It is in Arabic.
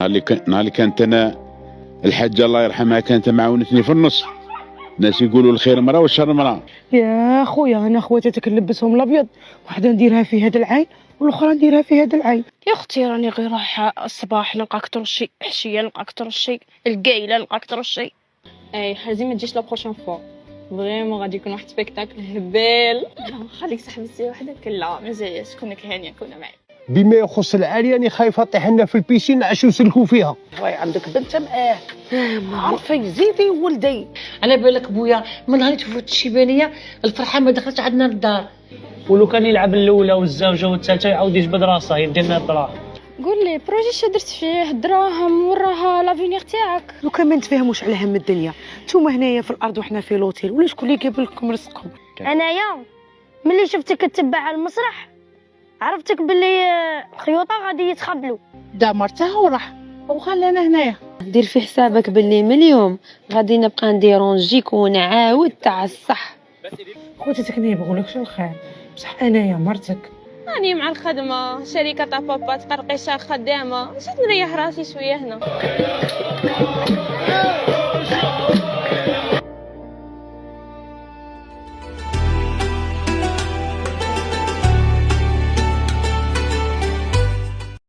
نهار اللي كانت انا الحاجه الله يرحمها كانت معاونتني في النص. الناس يقولوا الخير مرة والشر مرة. يا خويا انا خواتاتك نلبسهم الابيض، وحده نديرها في هذا العين والاخرى نديرها في هذا العين. يا اختي راني غير رايحه الصباح نلقاك ترشي، عشيه نلقاك ترشي، القايله نلقاك ترشي. اي حازم ما تجيش لا بروشين فوا، فريمون غادي يكون واحد سبيكتاكل هبال. خليك صاحبتي وحدك، لا مزيان كونك هانيه كون معايا. بما يخص العالية راني خايفة طيح لنا في البيسين عشو نسلكوا فيها. راهي عندك بنت معاه عرفي زيدي ولدي. على بالك بويا من نهار تفوت الشيبانيه الفرحه ما دخلتش عندنا للدار. ولو كان يلعب الاولى والزوجه والثالثه يعاود يجبد راسه يدير لنا الدراهم. قول لي بروجي شو درت فيه الدراهم وراها لافينيغ تاعك. لو كان ما نتفاهموش على هم الدنيا، نتوما هنايا في الارض وحنا في لوتيل، ولا شكون اللي جاب لكم رزقكم؟ انايا ملي شفتك تتبع على المسرح عرفتك باللي الخيوطه غادي يتخبلوا. دا مرته وراح وخلانا هنايا. دير في حسابك باللي من اليوم غادي نبقى نديرونجيك ونعاود تاع الصح. خواتاتك ما يبغولكش الخير، بصح انايا مرتك. راني مع الخدمه، شركه تاع بابا تقرقيشه خدامه، مشيت نريح راسي شويه هنا.